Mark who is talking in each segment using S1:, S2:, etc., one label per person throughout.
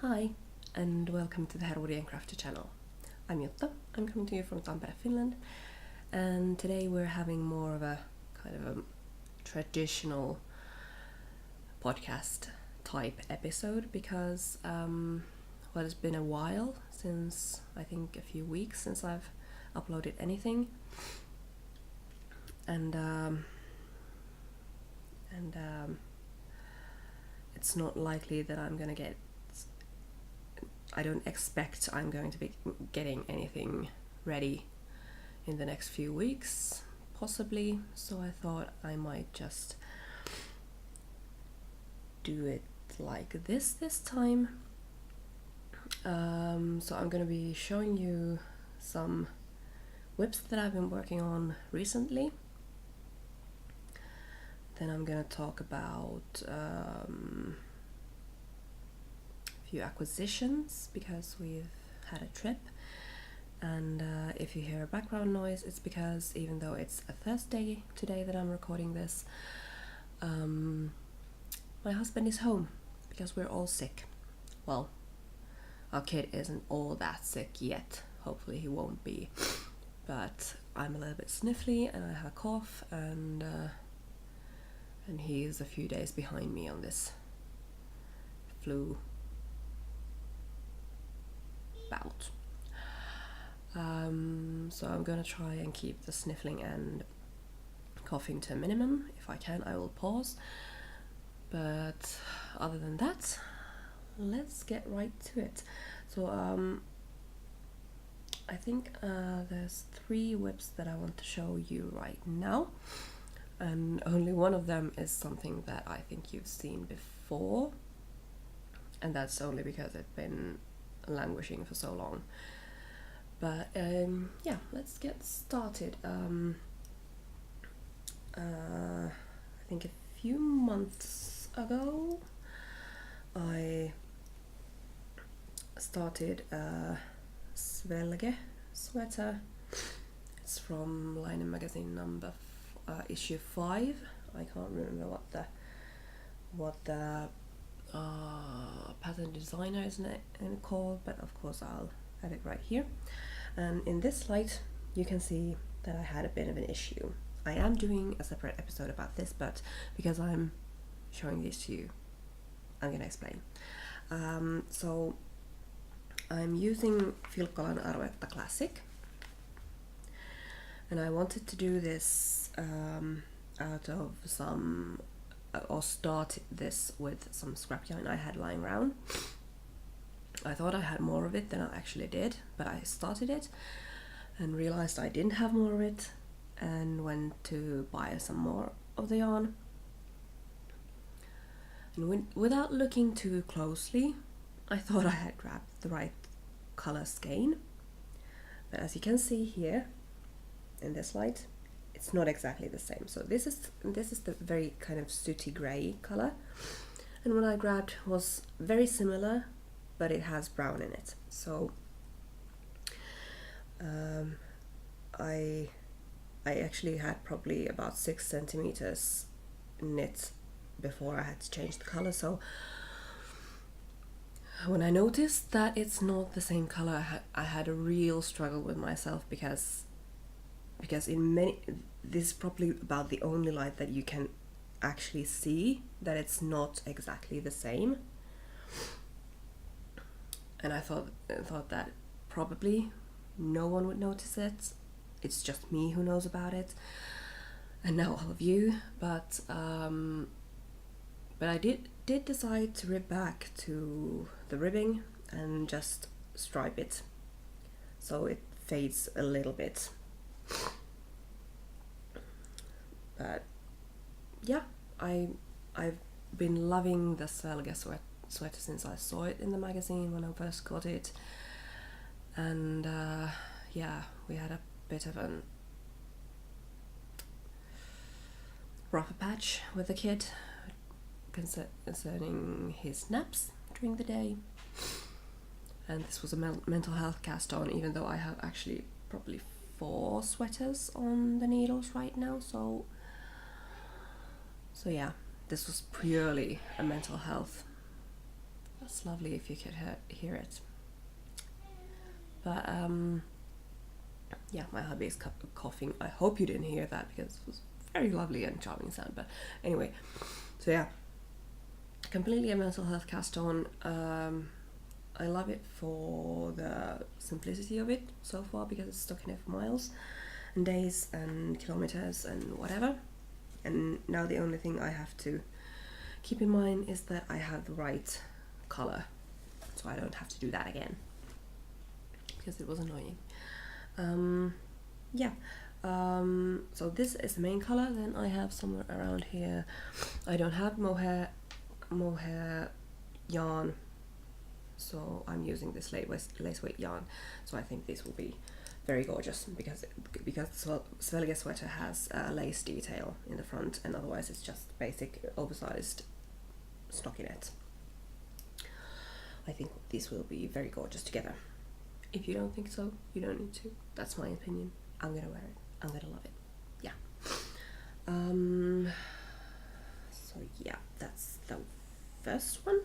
S1: Hi, and welcome to the Herwoodian Crafter channel. I'm Jutta, I'm coming to you from Tampere, Finland, and today we're having more of a kind of a traditional podcast type episode because it's been a while since, I think a few weeks since I've uploaded anything, and it's not likely that I don't expect I'm going to be getting anything ready in the next few weeks, possibly, so I thought I might just do it like this time. So I'm going to be showing you some whips that I've been working on recently. Then I'm going to talk about few acquisitions because we've had a trip, and if you hear a background noise, it's because even though it's a Thursday today that I'm recording this, my husband is home because we're all sick. Well, our kid isn't all that sick yet, hopefully he won't be, but I'm a little bit sniffly and I have a cough, and he's a few days behind me on this flu bout. So I'm gonna try and keep the sniffling and coughing to a minimum. If I can, I will pause, but other than that, let's get right to it. So I think there's 3 whips that I want to show you right now, and only one of them is something that I think you've seen before, and that's only because it's been languishing for so long. But yeah, let's get started. I think a few months ago I started a Svelge sweater. It's from Laine Magazine issue 5. I can't remember what the pattern designer is called, but of course I'll have it right here. And in this light you can see that I had a bit of an issue. I am doing a separate episode about this, but because I'm showing this to you, I'm gonna explain. So I'm using Filkkolan Arvetta Classic, and I wanted to do this out of some or start this with some scrap yarn I had lying around. I thought I had more of it than I actually did, but I started it and realized I didn't have more of it and went to buy some more of the yarn. And without looking too closely, I thought I had grabbed the right color skein, but as you can see here in this light, it's not exactly the same. So this is the very kind of sooty grey color, and what I grabbed was very similar, but it has brown in it. So I actually had probably about 6 centimeters knit before I had to change the color. So when I noticed that it's not the same color, I had a real struggle with myself because this is probably about the only light that you can actually see that it's not exactly the same. And I thought that probably no one would notice it. It's just me who knows about it, and now all of you. But I did decide to rib back to the ribbing and just stripe it so it fades a little bit. But yeah, I've been loving the Svelge sweater since I saw it in the magazine when I first got it, and yeah, we had a bit of a rougher patch with the kid concerning his naps during the day, and this was a mental health cast on, even though I have actually probably 4 sweaters on the needles right now. So yeah, this was purely a mental health That's lovely if you could hear it. But yeah, my hubby is coughing. I hope you didn't hear that because it was very lovely and charming sound. But anyway, so yeah, completely a mental health cast on. I love it for the simplicity of it so far because it's stuck in it for miles and days and kilometers and whatever. And now the only thing I have to keep in mind is that I have the right color, so I don't have to do that again because it was annoying. Yeah, so this is the main color. Then I have somewhere around here, I don't have mohair yarn, so I'm using this lace weight yarn. So I think this will be very gorgeous because Svelge sweater has a lace detail in the front, and otherwise it's just basic oversized stockinette. I think these will be very gorgeous together. If you don't think so, you don't need to. That's my opinion. I'm gonna wear it. I'm gonna love it. Yeah. So yeah, that's the first one.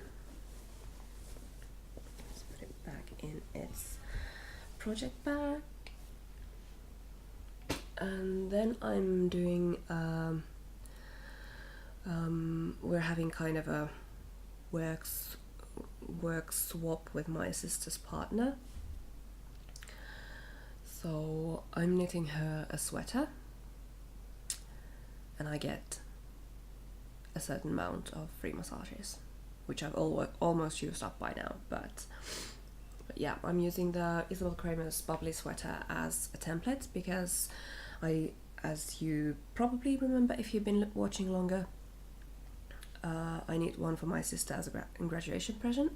S1: Let's put it back in its project bag. And then I'm doing we're having kind of a work swap with my sister's partner. So I'm knitting her a sweater and I get a certain amount of free massages, which I've almost used up by now, but yeah, I'm using the Isabell Kraemer's Bubbly sweater as a template because as you probably remember if you've been watching longer, I knit one for my sister as a graduation present,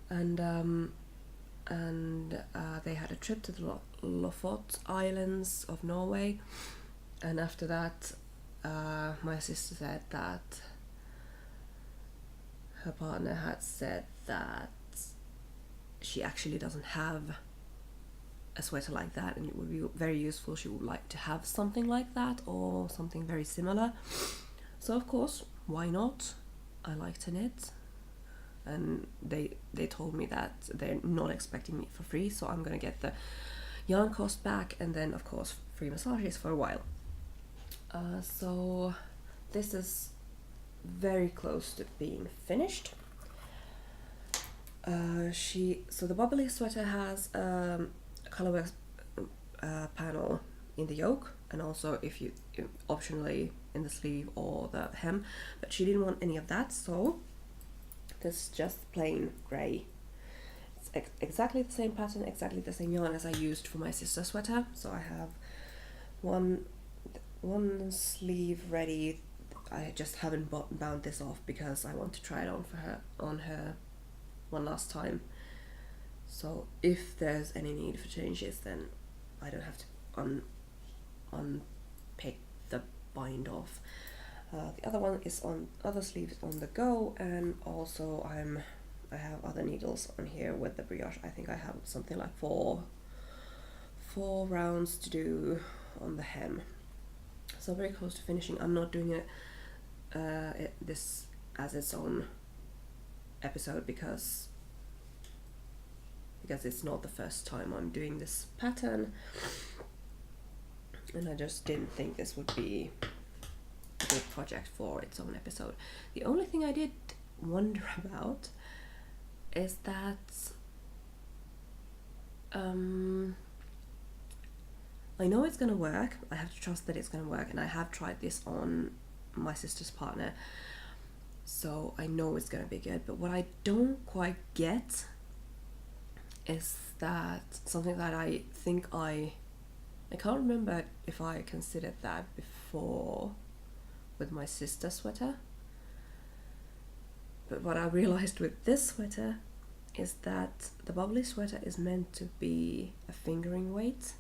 S1: and they had a trip to the Lofoten Islands of Norway, and after that my sister said that her partner had said that she actually doesn't have a sweater like that and it would be very useful. She would like to have something like that or something very similar. So of course, why not? I like to knit, and they told me that they're not expecting me for free, so I'm gonna get the yarn cost back and then of course free massages for a while. So this is very close to being finished. So the Bubbly sweater has a colorwork panel in the yoke, and also if you optionally in the sleeve or the hem, but she didn't want any of that, so this is just plain grey. It's exactly the same pattern, exactly the same yarn as I used for my sister's sweater. So I have one sleeve ready. I just haven't bound this off because I want to try it on her one last time. So if there's any need for changes, then I don't have to unpick the bind off. The other one is on other sleeves on the go, and also I have other needles on here with the brioche. I think I have something like four rounds to do on the hem. So very close to finishing. I'm not doing this as its own episode because it's not the first time I'm doing this pattern, and I just didn't think this would be a good project for its own episode. The only thing I did wonder about is that I know it's gonna work. I have to trust that it's gonna work, and I have tried this on my sister's partner, so I know it's gonna be good. But what I don't quite get is that something that I think I can't remember if I considered that before with my sister's sweater, but what I realized with this sweater is that the Bubbly sweater is meant to be a fingering weight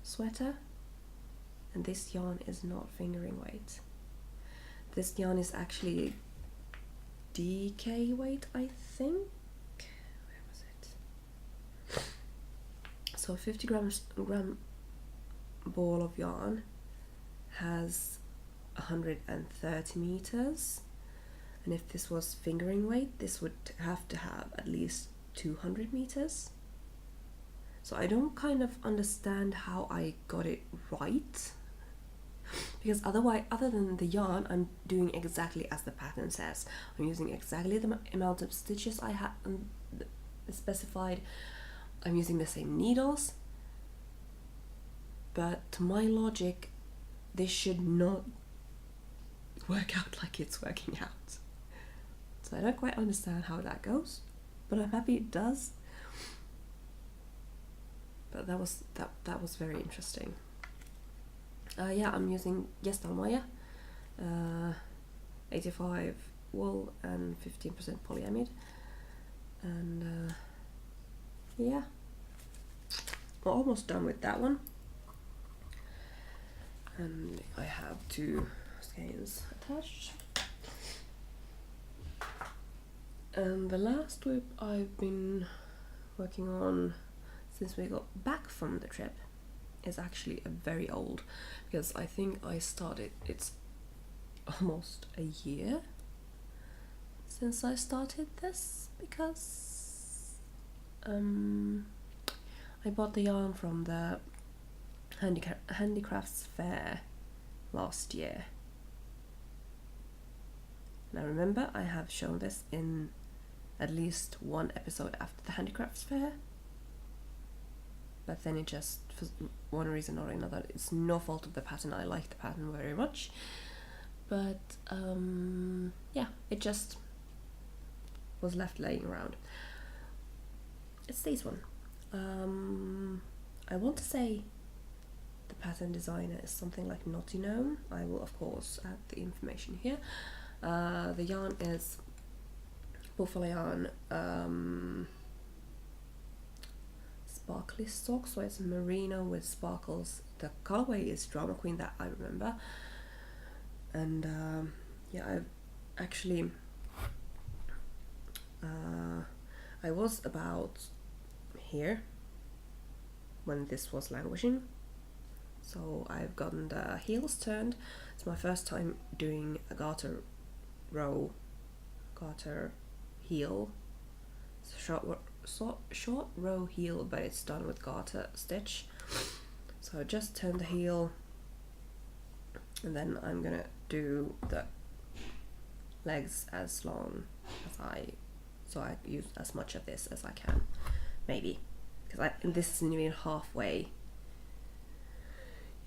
S1: sweater, and this yarn is not fingering weight. This yarn is actually DK weight, I think. Where was it? So 50 gram ball of yarn has 130 meters, and if this was fingering weight, this would have to have at least 200 meters. So I don't kind of understand how I got it right, because otherwise, other than the yarn, I'm doing exactly as the pattern says. I'm using exactly the amount of stitches I have specified. I'm using the same needles, but to my logic, this should not work out like it's working out. So I don't quite understand how that goes, but I'm happy it does. But that was very interesting. Yeah, I'm using Gestalmaja, 85 wool and 15% polyamide, and yeah, we're almost done with that one. And I have 2 skeins attached. And the last whip I've been working on since we got back from the trip is actually a very old, because I think I started, it's almost a year since I started this, because I bought the yarn from the handicrafts fair last year. Now remember, I have shown this in at least one episode after the handicrafts fair, but then it just, for one reason or another, it's no fault of the pattern, I like the pattern very much, but yeah, it just was left laying around. It's this one. I want to say the pattern designer is something like knottygnome. I will of course add the information here. The yarn is buffalo yarn, sparkly sock, so it's merino with sparkles. The colorway is Drama Queen, that I remember. And yeah, I've actually I was about here when this was languishing, so I've gotten the heels turned. It's my first time doing a garter row, garter heel, short row heel, but it's done with garter stitch. So I just turn the heel, and then I'm gonna do the legs as long as so I use as much of this as I can, maybe, because this isn't even halfway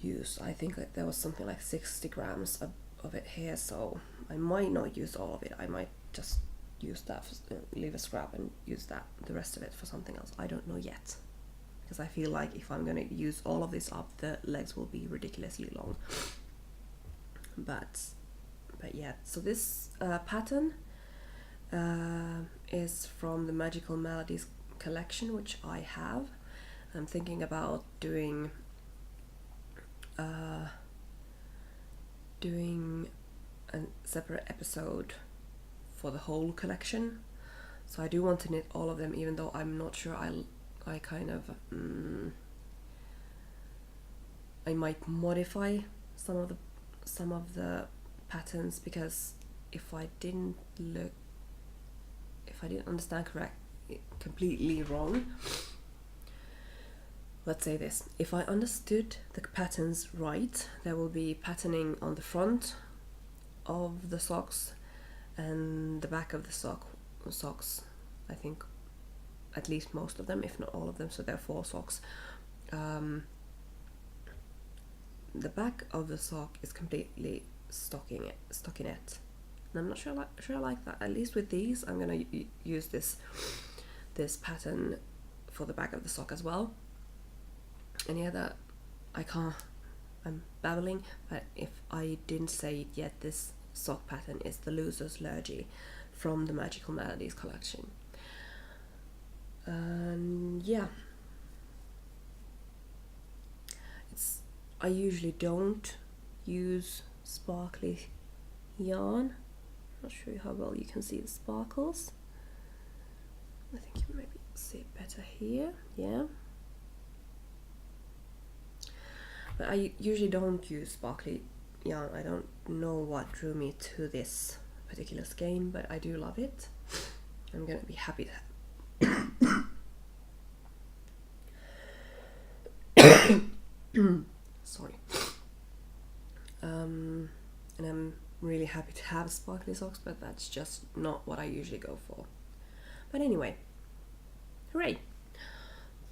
S1: used. I think that there was something like 60 grams of it here, so I might not use all of it. I might just use that, leave a scrap and use the rest of it for something else. I don't know yet, because I feel like if I'm gonna use all of this up, the legs will be ridiculously long. But yeah, so this pattern is from the Magical Maladies collection, which I have. I'm thinking about doing a separate episode for the whole collection. So I do want to knit all of them, even though I'm not sure I kind of I might modify some of the patterns, because if I didn't understand completely wrong, let's say this, if I understood the patterns right, there will be patterning on the front of the socks and the back of the socks. I think at least most of them, if not all of them, so there are 4 socks. The back of the sock is completely stockinette, and I'm not sure I like that. At least with these, I'm gonna use this pattern for the back of the sock as well. And yeah, I'm babbling, but if I didn't say it yet, this sock pattern is the Loser's Lurgy from the Magical Maladies collection. And yeah, I usually don't use sparkly yarn. I'll show you how well you can see the sparkles. I think you maybe see it better here. Yeah. But I usually don't use sparkly yarn. I don't know what drew me to this particular skein, but I do love it. I'm gonna be happy to sorry. And I'm really happy to have sparkly socks, but that's just not what I usually go for. But anyway, hooray!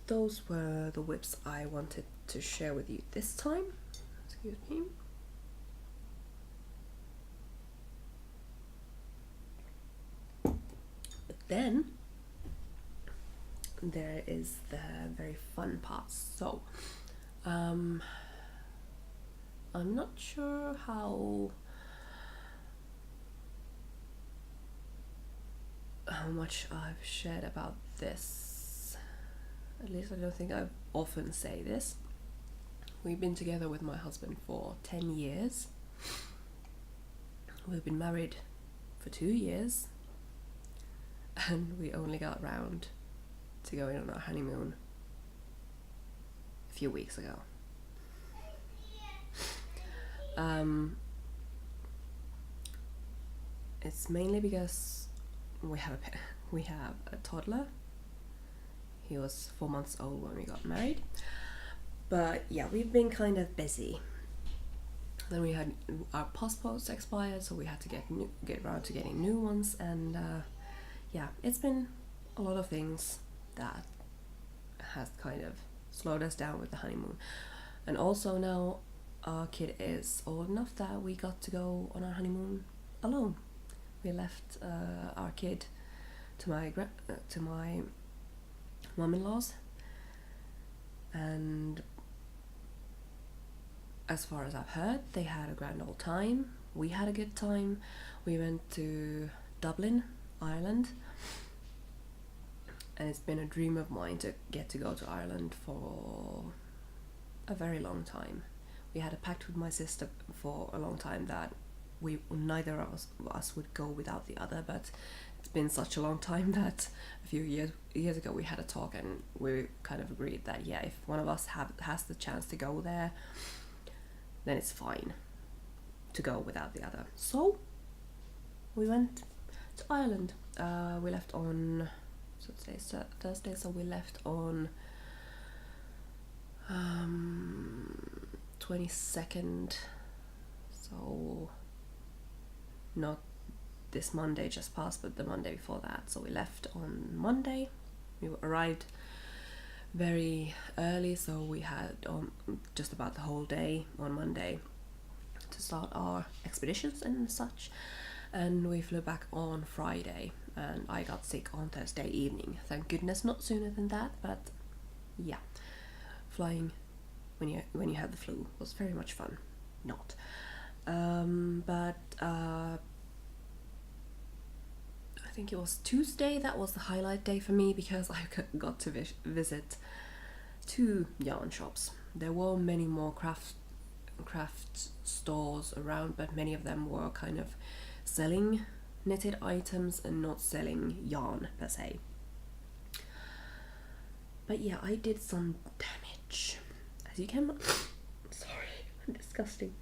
S1: Those were the whips I wanted to share with you this time. Excuse me. But then there is the very fun part. So I'm not sure how much I've shared about this. At least I don't think I often say this. We've been together with my husband for 10 years. We've been married for 2 years, and we only got round to going on our honeymoon a few weeks ago. It's mainly because we have a toddler. He was 4 months old when we got married. But yeah, we've been kind of busy. Then we had our passports expired, so we had to get around to getting new ones, and yeah, it's been a lot of things that has kind of slowed us down with the honeymoon. And also now our kid is old enough that we got to go on our honeymoon alone. We left our kid to my mum-in-law's, and as far as I've heard, they had a grand old time. We had a good time. We went to Dublin, Ireland, and it's been a dream of mine to get to go to Ireland for a very long time. We had a pact with my sister for a long time that neither of us would go without the other, but it's been such a long time that a few years ago we had a talk, and we kind of agreed that yeah, if one of us has the chance to go there, then it's fine to go without the other. So we went to Ireland. We left on today's Thursday, so we left on 22nd, so not this Monday just passed, but the Monday before that. So we left on Monday. We arrived very early, so we had just about the whole day on Monday to start our expeditions and such, and we flew back on Friday, and I got sick on Thursday evening. Thank goodness not sooner than that, but yeah, flying when you have the flu was very much fun. Not but I think it was Tuesday that was the highlight day for me, because I got to visit 2 yarn shops. There were many more craft stores around, but many of them were kind of selling knitted items and not selling yarn per se. But yeah, I did some damage, as you can sorry, I'm disgusting.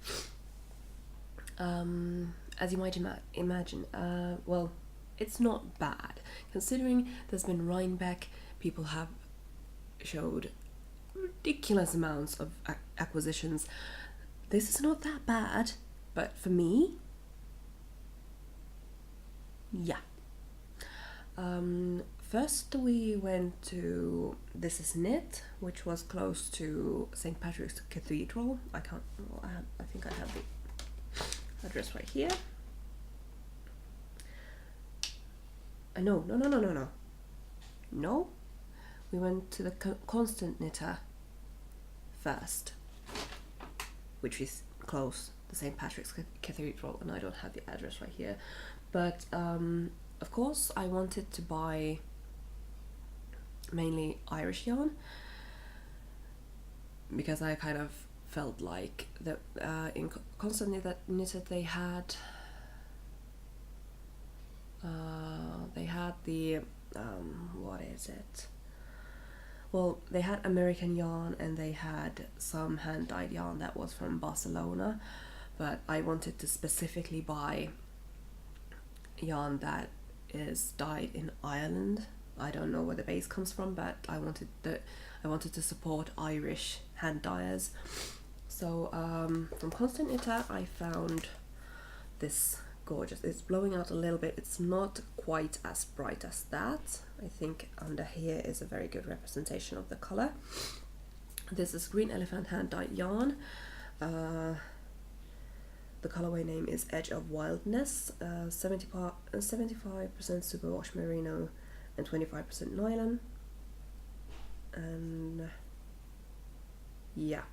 S1: As you might imagine, well, it's not bad considering there's been Rhinebeck. People have showed ridiculous amounts of acquisitions. This is not that bad, but for me, yeah. First we went to This Is Knit, which was close to St. Patrick's Cathedral. I think I have the address right here. No. We went to the Constant Knitter first, which is close to St. Patrick's Cathedral, and I don't have the address right here. But of course I wanted to buy mainly Irish yarn, because I kind of felt like that in Constant Knitted they had the what is it? Well, they had American yarn, and they had some hand-dyed yarn that was from Barcelona, but I wanted to specifically buy yarn that is dyed in Ireland. I don't know where the base comes from, but I wanted to support Irish hand dyers. So from Constant Knitter I found this gorgeous. It's blowing out a little bit. It's not quite as bright as that. I think under here is a very good representation of the color. This is Green Elephant hand dyed yarn. The colorway name is Edge of Wildness. 75% superwash merino and 25% nylon. And yeah,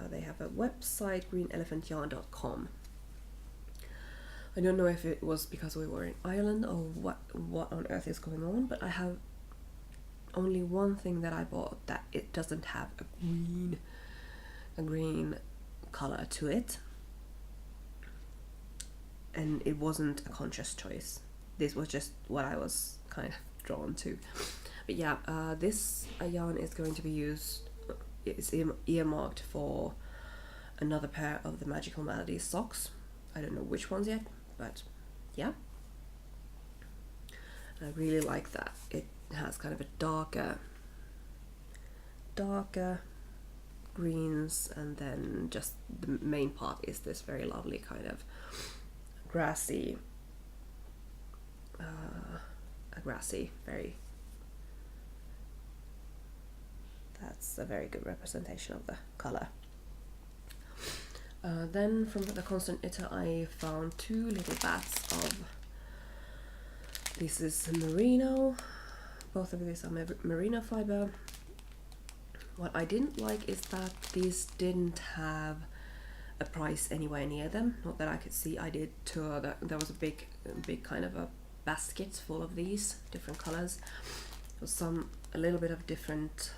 S1: they have a website, greenelephantyarn.com. I don't know if it was because we were in Ireland or what on earth is going on, but I have only one thing that I bought that it doesn't have a green color to it, and it wasn't a conscious choice. This was just what I was kind of drawn to. But yeah, this yarn is going to be used, it's earmarked for another pair of the Magical Maladies socks. I don't know which ones yet, but yeah. I really like that. It has kind of a darker greens, and then just the main part is this very lovely kind of grassy, that's a very good representation of the color. Then from the Constant Knitter I found two little bats of, this is merino, both of these are merino fiber. What I didn't like is that these didn't have a price anywhere near them, not that I could see. I did tour, there was a big kind of a basket full of these different colors. There was a little bit of different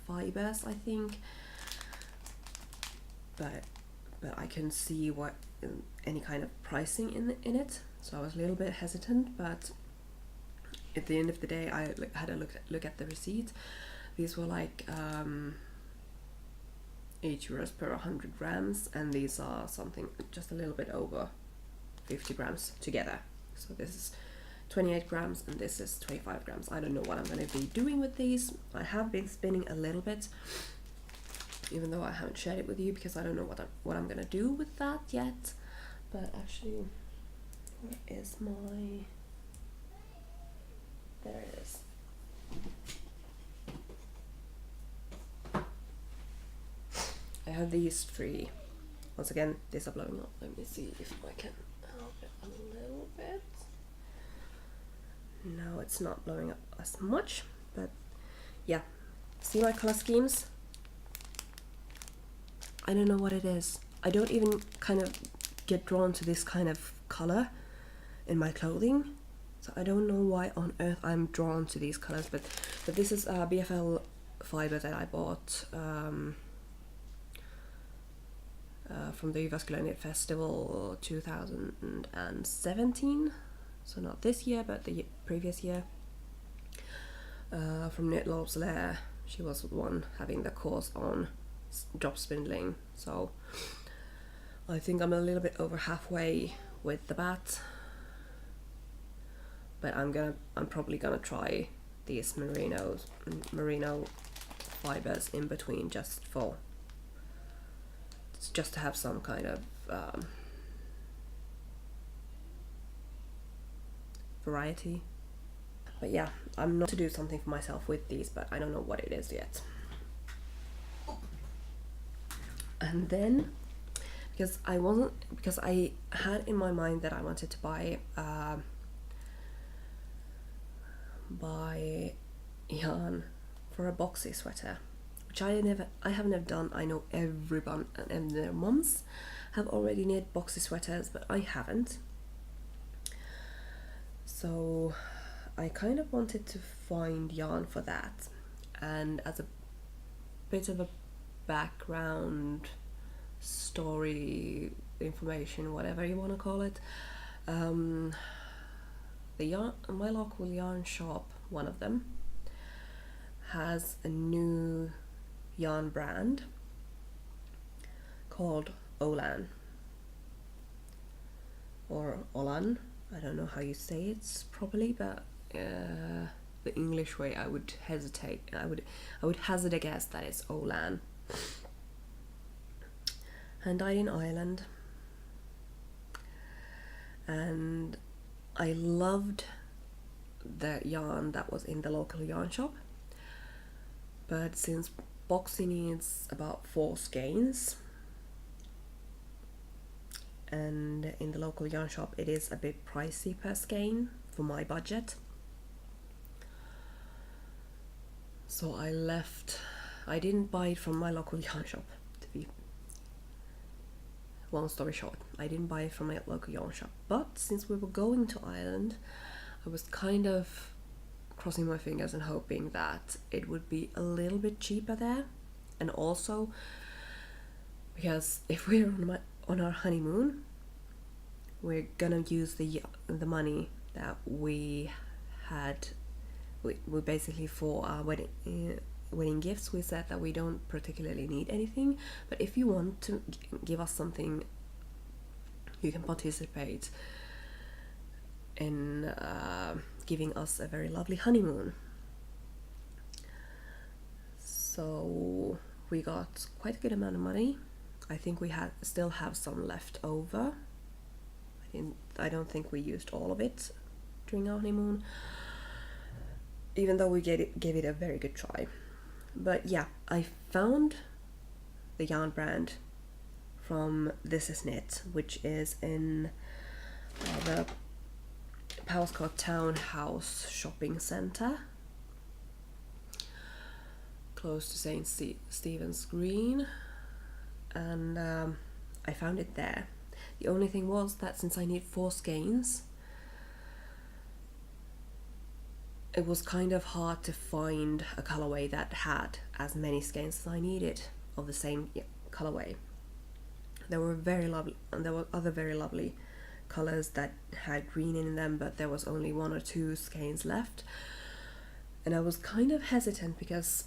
S1: fibers, I think, but I can see what any kind of pricing in it, so I was a little bit hesitant. But at the end of the day, I had a look at the receipt. These were like €8 per 100 grams, and these are something just a little bit over 50 grams together. So this is 28 grams and this is 25 grams. I don't know what I'm going to be doing with these. I have been spinning a little bit, even though I haven't shared it with you because I don't know what I'm going to do with that yet. But actually, where is my... There it is. I have these three. Once again, these are blowing up. Let me see if I can help it a little bit. No, it's not blowing up as much, but yeah. See my color schemes? I don't know what it is. I don't even kind of get drawn to this kind of color in my clothing. So I don't know why on earth I'm drawn to these colors, but this is BFL fiber that I bought from the Vascular Knit Festival 2017, so not this year but the previous year, from Knit Lob's Lair. She was the one having the course on drop spindling, so I think I'm a little bit over halfway with the bat, but I'm probably gonna try these merino fibers in between just to have some kind of variety. But yeah, I'm not to do something for myself with these, but I don't know what it is yet. And then because I had in my mind that I wanted to buy yarn for a boxy sweater, which I have never done. I know everyone and their mums have already knit boxy sweaters, but I haven't. So I kind of wanted to find yarn for that, and as a bit of a background story information, whatever you want to call it, my local yarn shop, one of them, has a new yarn brand called Olan, or Olan. I don't know how you say it properly, but the English way I would hesitate. I would hazard a guess that it's Olan. And died in Ireland. And I loved the yarn that was in the local yarn shop, but since Boxy needs about 4 skeins, and in the local yarn shop it is a bit pricey per skein for my budget, so I didn't buy it from my local yarn shop, to be long story short. I didn't buy it from my local yarn shop, but since we were going to Ireland, I was kind of crossing my fingers and hoping that it would be a little bit cheaper there. And also because if we're on our honeymoon, we're gonna use the money that we had. We basically, for our wedding gifts, we said that we don't particularly need anything, but if you want to give us something, you can participate in giving us a very lovely honeymoon. So we got quite a good amount of money. I think we still have some left over. I don't think we used all of it during our honeymoon, even though we gave it a very good try. But yeah, I found the yarn brand from This Is Knit, which is in the Powscott Townhouse shopping centre, close to St. Stephen's Green, and I found it there. The only thing was that since I need 4 skeins, it was kind of hard to find a colorway that had as many skeins as I needed of the same colorway. There were very lovely, and there were other very lovely colors that had green in them, but there was only 1 or 2 skeins left, and I was kind of hesitant because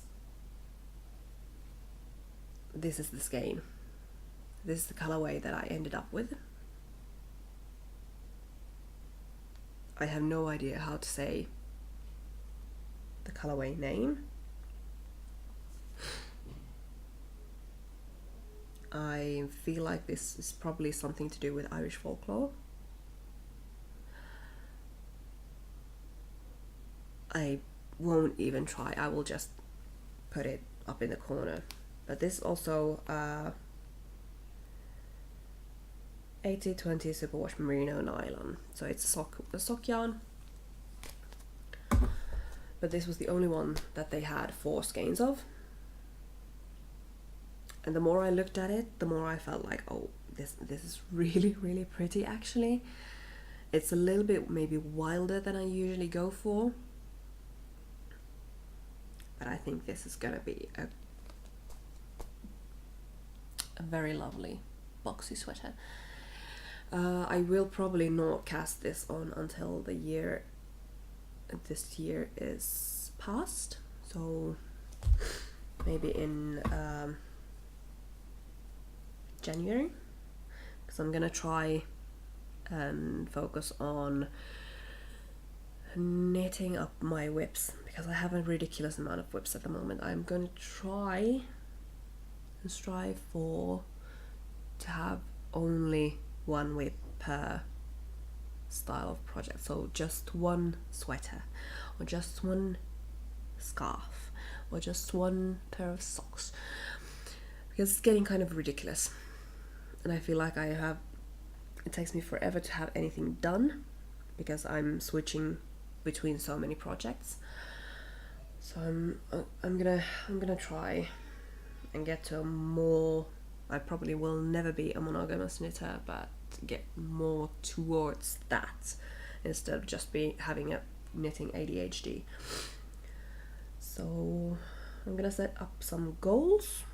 S1: this is the skein. This is the colorway that I ended up with. I have no idea how to say the colorway name. I feel like this is probably something to do with Irish folklore. I won't even try, I will just put it up in the corner. But this is also 80/20 superwash merino nylon, so it's a sock yarn. But this was the only one that they had 4 skeins of. And the more I looked at it, the more I felt like, oh, this is really, really pretty actually. It's a little bit maybe wilder than I usually go for, but I think this is gonna be a very lovely boxy sweater. I will probably not cast this on until this year is past, so maybe in January, because I'm gonna try and focus on knitting up my whips, because I have a ridiculous amount of whips at the moment. I'm gonna try and strive to have only 1 whip per style of project, so just 1 sweater, or just 1 scarf, or just 1 pair of socks, because it's getting kind of ridiculous, and I feel like it takes me forever to have anything done because I'm switching between so many projects. So I'm gonna try and get to a more, I probably will never be a monogamous knitter, but get more towards that instead of just having a knitting ADHD. So I'm gonna set up some goals,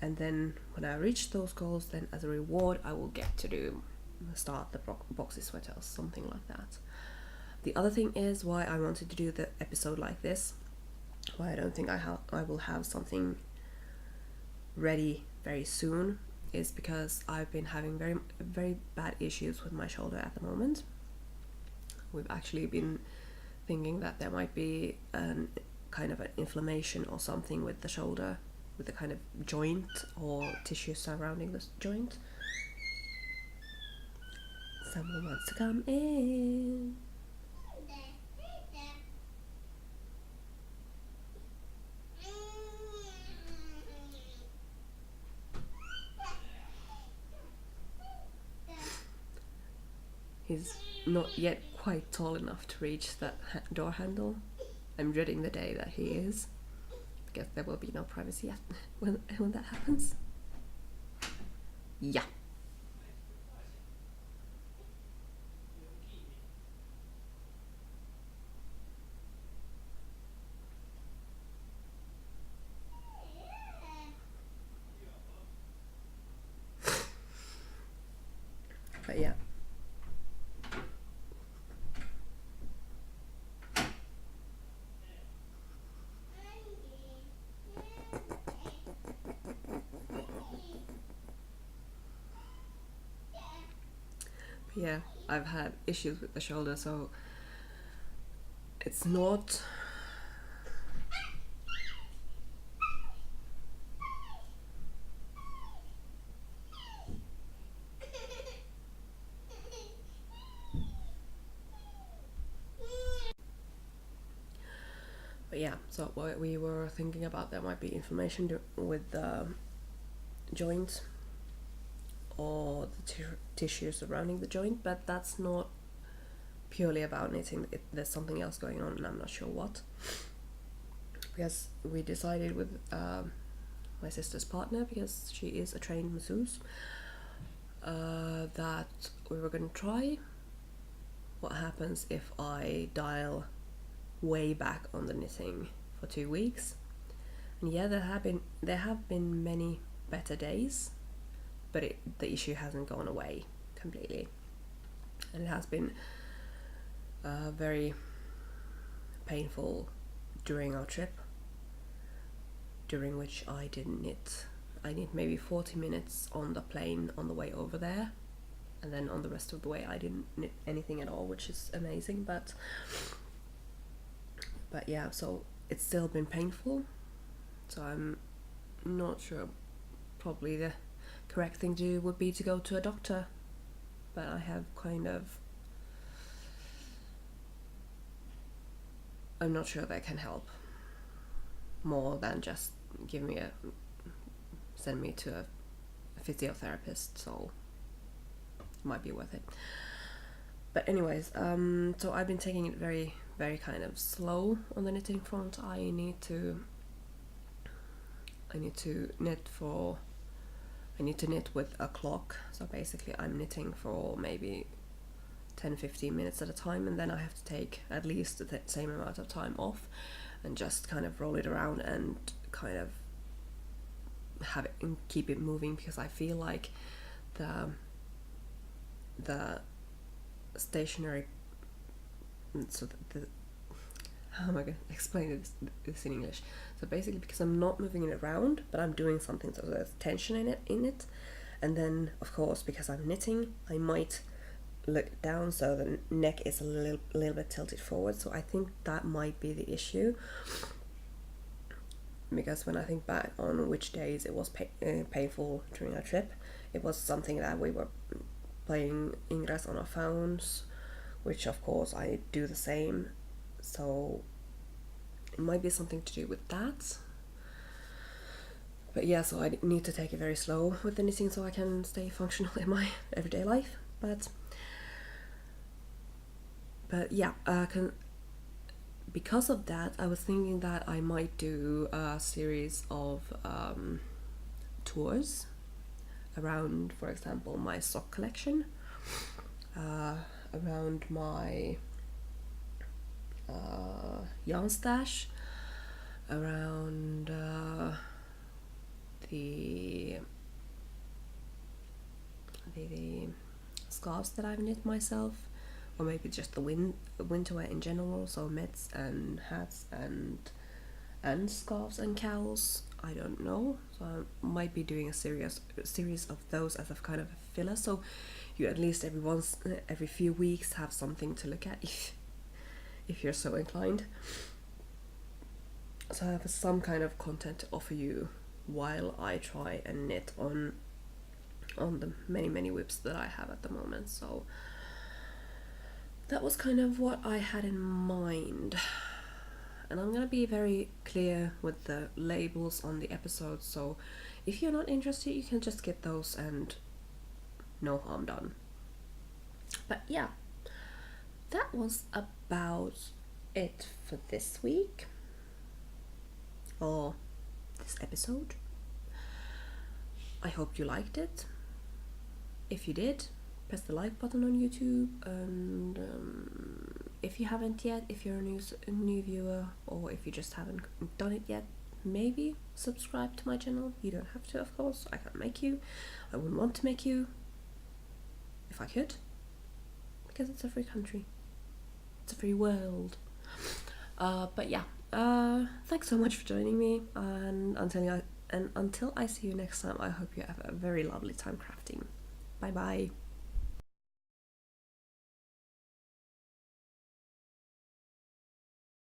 S1: and then when I reach those goals, then as a reward I will get to start the boxy sweater or something like that. The other thing is why I wanted to do the episode like this, why I don't think I will have something ready very soon, is because I've been having very bad issues with my shoulder at the moment. We've actually been thinking that there might be an kind of an inflammation or something with the shoulder, with the kind of joint or tissue surrounding the joint. Someone wants to come in. He's not yet quite tall enough to reach that door handle. I'm dreading the day that he is, because there will be no privacy when that happens. Yeah. But yeah. Yeah, I've had issues with the shoulder, so it's not but yeah, so what we were thinking about, there might be inflammation with the joint or the tissue surrounding the joint, but that's not purely about knitting. There's something else going on, and I'm not sure what. Because we decided with my sister's partner, because she is a trained masseuse, that we were going to try what happens if I dial way back on the knitting for 2 weeks. And yeah, there have been many better days, but the issue hasn't gone away completely, and it has been very painful during our trip, during which I didn't knit. I knit maybe 40 minutes on the plane on the way over there, and then on the rest of the way I didn't knit anything at all, which is amazing. But yeah, so it's still been painful, so I'm not sure. Probably the correct thing to do would be to go to a doctor, but I have I'm not sure that can help more than just send me to a physiotherapist, so it might be worth it. But anyways, so I've been taking it very, very kind of slow on the knitting front. I need to knit with a clock, so basically I'm knitting for maybe 10-15 minutes at a time, and then I have to take at least the same amount of time off and just kind of roll it around and kind of have it and keep it moving, because I feel like the stationary, so how am I going to explain this in English? So basically, because I'm not moving it around, but I'm doing something, so there's tension in it, and then of course, because I'm knitting, I might look down, so the neck is a little bit tilted forward. So I think that might be the issue, because when I think back on which days it was painful during our trip, it was something that we were playing Ingress on our phones, which of course I do the same, so it might be something to do with that. But yeah, so I need to take it very slow with the knitting so I can stay functional in my everyday life. But yeah, because of that, I was thinking that I might do a series of tours around, for example, my sock collection, around my yarn stash, around the scarves that I've knit myself, or maybe just the winter wear in general, so mitts and hats and and scarves and cowls. I don't know, so I might be doing a series of those as a kind of a filler, so you at least every few weeks have something to look at if you're so inclined. So I have some kind of content to offer you while I try and knit on the many whips that I have at the moment. So that was kind of what I had in mind. And I'm gonna be very clear with the labels on the episodes, so if you're not interested, you can just skip those and no harm done. But yeah, that was about it for this week, or this episode. I hope you liked it. If you did, press the like button on YouTube, and if you haven't yet, if you're a new viewer, or if you just haven't done it yet, maybe subscribe to my channel. You don't have to, of course. I can't make you. I wouldn't want to make you if I could, because it's a free country. It's a free world. But yeah, thanks so much for joining me, and until I see you next time, I hope you have a very lovely time crafting. Bye bye.